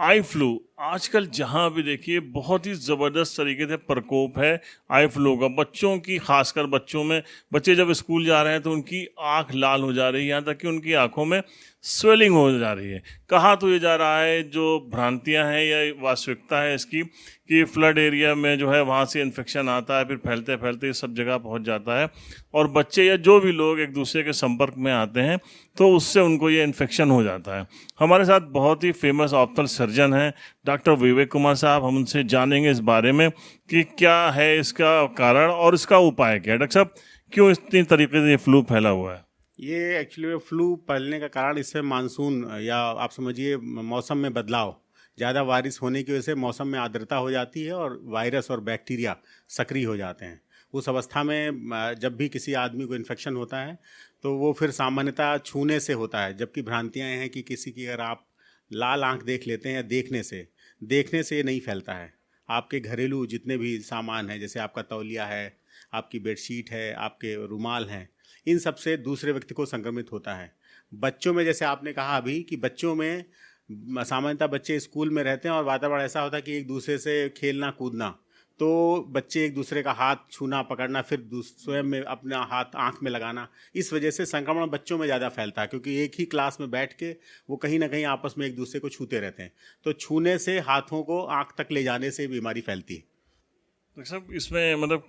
Eye flu आजकल जहां भी देखिए बहुत ही ज़बरदस्त तरीके से प्रकोप है आई फ्लू का। बच्चों की, खासकर बच्चों में, बच्चे जब स्कूल जा रहे हैं तो उनकी आंख लाल हो जा रही है, यहाँ तक कि उनकी आंखों में स्वेलिंग हो जा रही है। कहा तो ये जा रहा है, जो भ्रांतियां हैं या वास्तविकता है इसकी, कि फ्लड एरिया में जो है वहाँ से इन्फेक्शन आता है, फिर फैलते फैलते सब जगह पहुँच जाता है और बच्चे या जो भी लोग एक दूसरे के संपर्क में आते हैं तो उससे उनको ये इन्फेक्शन हो जाता है। हमारे साथ बहुत ही फेमस ऑप्थल सर्जन हैं डॉक्टर विवेक कुमार साहब। हम उनसे जानेंगे इस बारे में कि क्या है इसका कारण और इसका उपाय क्या है। डॉक्टर साहब, क्यों इतनी तरीके से ये फ्लू फैला हुआ है? ये एक्चुअली फ्लू फैलने का कारण इससे मानसून या आप समझिए मौसम में बदलाव, ज़्यादा बारिश होने की वजह से मौसम में आर्द्रता हो जाती है और वायरस और बैक्टीरिया सक्रिय हो जाते हैं। उस अवस्था में जब भी किसी आदमी को इन्फेक्शन होता है तो वो फिर सामान्यतः छूने से होता है, जबकि भ्रांतियाँ हैं कि किसी की अगर आप लाल आंख देख लेते हैं या देखने से ये नहीं फैलता है। आपके घरेलू जितने भी सामान हैं, जैसे आपका तौलिया है, आपकी बेडशीट है, आपके रुमाल हैं, इन सब से दूसरे व्यक्ति को संक्रमित होता है। बच्चों में, जैसे आपने कहा अभी, कि बच्चों में सामान्यतः बच्चे स्कूल में रहते हैं और वातावरण ऐसा होता है कि एक दूसरे से खेलना कूदना, तो बच्चे एक दूसरे का हाथ छूना पकड़ना, फिर स्वयं में अपना हाथ आंख में लगाना, इस वजह से संक्रमण बच्चों में ज़्यादा फैलता है, क्योंकि एक ही क्लास में बैठ के वो कहीं ना कहीं आपस में एक दूसरे को छूते रहते हैं। तो छूने से, हाथों को आंख तक ले जाने से बीमारी फैलती है। डॉक्टर साहब, इसमें मतलब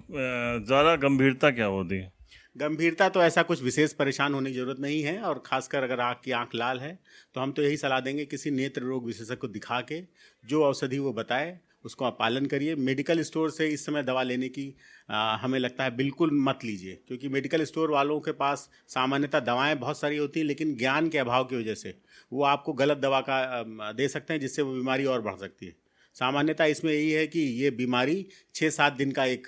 ज़्यादा गंभीरता क्या होती है? गंभीरता तो ऐसा कुछ विशेष परेशान होने की जरूरत नहीं है, और खासकर अगर आपकी आंख लाल है तो हम तो यही सलाह देंगे, किसी नेत्र रोग विशेषज्ञ को दिखा के जो औषधि वो बताए उसको आप पालन करिए। मेडिकल स्टोर से इस समय दवा लेने की हमें लगता है बिल्कुल मत लीजिए, क्योंकि मेडिकल स्टोर वालों के पास सामान्यतः दवाएं बहुत सारी होती हैं, लेकिन ज्ञान के अभाव की वजह से वो आपको गलत दवा का दे सकते हैं, जिससे वो बीमारी और बढ़ सकती है। सामान्यतः इसमें यही है कि ये बीमारी 6-7 दिन का एक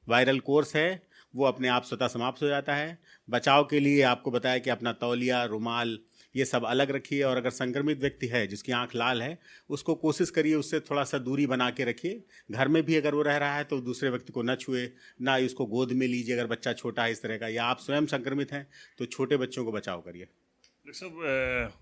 वायरल कोर्स है, वो अपने आप स्वतः समाप्त हो जाता है। बचाव के लिए आपको बताया कि अपना तौलिया, रुमाल, ये सब अलग रखिए, और अगर संक्रमित व्यक्ति है जिसकी आंख लाल है, उसको कोशिश करिए उससे थोड़ा सा दूरी बना के रखिए। घर में भी अगर वो रह रहा है तो दूसरे व्यक्ति को न छुए, ना उसको गोद में लीजिए अगर बच्चा छोटा है इस तरह का, या आप स्वयं संक्रमित हैं तो छोटे बच्चों को बचाव करिए। डॉक्टर साहब,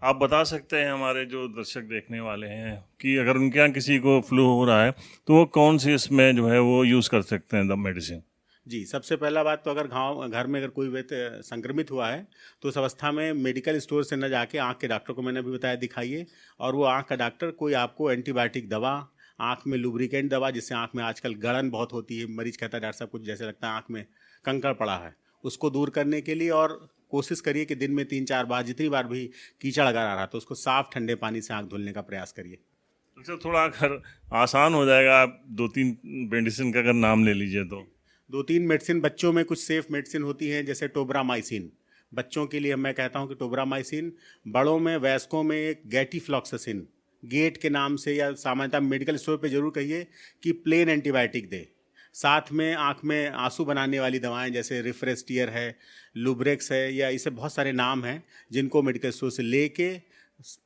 आप बता सकते हैं हमारे जो दर्शक देखने वाले हैं कि अगर उनके यहाँ किसी को फ्लू हो रहा है तो वो कौन सी इसमें जो है वो यूज़ कर सकते हैं द मेडिसिन? जी, सबसे पहला बात तो, अगर घर में अगर कोई व्यक्ति संक्रमित हुआ है तो उस अवस्था में मेडिकल स्टोर से न जाके आंख के डॉक्टर को, मैंने अभी बताया, दिखाइए। और वो आंख का डॉक्टर कोई आपको एंटीबायोटिक दवा, आंख में लुब्रिकेंट दवा, जिससे आंख में आजकल गड़न बहुत होती है, मरीज कहता है डॉक्टर साहब कुछ जैसे लगता है आंख में कंकड़ पड़ा है, उसको दूर करने के लिए। और कोशिश करिए कि दिन में 3-4 बार, जितनी बार भी कीचड़ अगर आ रहा तो उसको साफ ठंडे पानी से आंख धुलने का प्रयास करिए। डॉक्टर साहब, थोड़ा अगर आसान हो जाएगा, आप 2-3 मेडिसिन का अगर नाम ले लीजिए तो। 2-3 मेडिसिन, बच्चों में कुछ सेफ मेडिसिन होती हैं, जैसे टोब्रामाइसिन, बच्चों के लिए मैं कहता हूं कि टोब्रामाइसिन। बड़ों में, वयस्कों में गैटीफ्लॉक्सासिन, गेट के नाम से, या सामान्यतः मेडिकल स्टोर पे जरूर कहिए कि प्लेन एंटीबायोटिक दे। साथ में आंख में आंसू बनाने वाली दवाएं जैसे रिफ्रेस्टियर है, लुब्रेक्स है, या इसे बहुत सारे नाम हैं जिनको मेडिकल स्टोर से लेके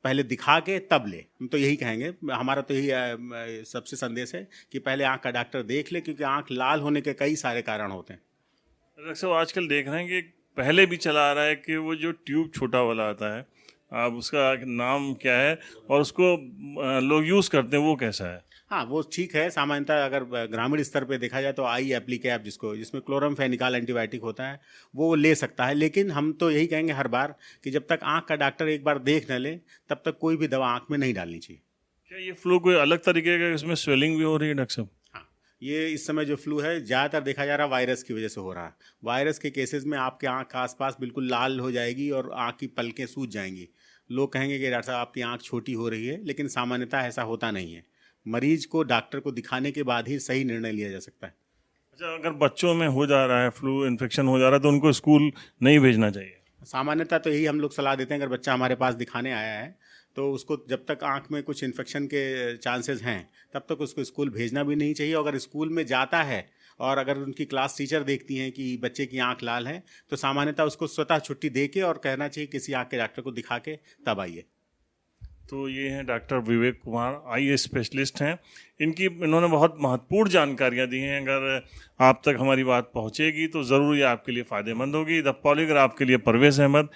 पहले दिखा के तब ले। हम तो यही कहेंगे, हमारा तो यही सबसे संदेश है कि पहले आंख का डॉक्टर देख ले, क्योंकि आंख लाल होने के कई सारे कारण होते हैं। डॉक्टर साहब, आजकल देख रहे हैं कि पहले भी चला आ रहा है कि वो जो ट्यूब छोटा वाला आता है, अब उसका नाम क्या है और उसको लोग यूज़ करते हैं, वो कैसा है? हाँ, वो ठीक है। सामान्यतः अगर ग्रामीण स्तर पे देखा जाए तो आई एप्लीकैप, जिसमें क्लोरमफेनिकॉल एंटीबायोटिक होता है, वो ले सकता है। लेकिन हम तो यही कहेंगे हर बार कि जब तक आंख का डॉक्टर एक बार देख न ले, तब तक कोई भी दवा आंख में नहीं डालनी चाहिए। क्या ये फ्लू कोई अलग तरीके का, इसमें स्वेलिंग भी हो रही है डॉक्टर साहब? हाँ, ये इस समय जो फ्लू है ज़्यादातर देखा जा रहा है वायरस की वजह से हो रहा है। वायरस के केसेस में आपके आंख के आसपास बिल्कुल लाल हो जाएगी और आंख की पलकें सूज जाएंगी। लोग कहेंगे कि डॉक्टर साहब आपकी आंख छोटी हो रही है, लेकिन सामान्यतः ऐसा होता नहीं है। मरीज को डॉक्टर को दिखाने के बाद ही सही निर्णय लिया जा सकता है। अच्छा, अगर बच्चों में हो जा रहा है, फ्लू इन्फेक्शन हो जा रहा है, तो उनको स्कूल नहीं भेजना चाहिए? सामान्यतः तो यही हम लोग सलाह देते हैं, अगर बच्चा हमारे पास दिखाने आया है तो उसको, जब तक आंख में कुछ इन्फेक्शन के चांसेस हैं, तब तक उसको स्कूल भेजना भी नहीं चाहिए। अगर स्कूल में जाता है और अगर उनकी क्लास टीचर देखती हैं कि बच्चे की आंख लाल है, तो सामान्यतः उसको स्वतः छुट्टी दे के और कहना चाहिए किसी आंख के डॉक्टर को दिखा के तब आइए। तो ये हैं doctor Vivek Kumar, eye specialist हैं। इन्होंने बहुत महत्वपूर्ण जानकारियां दी हैं। अगर आप तक हमारी बात पहुंचेगी तो ज़रूर ये आपके लिए फ़ायदेमंद होगी। द पॉलीग्राफ के लिए परवेज़ अहमद।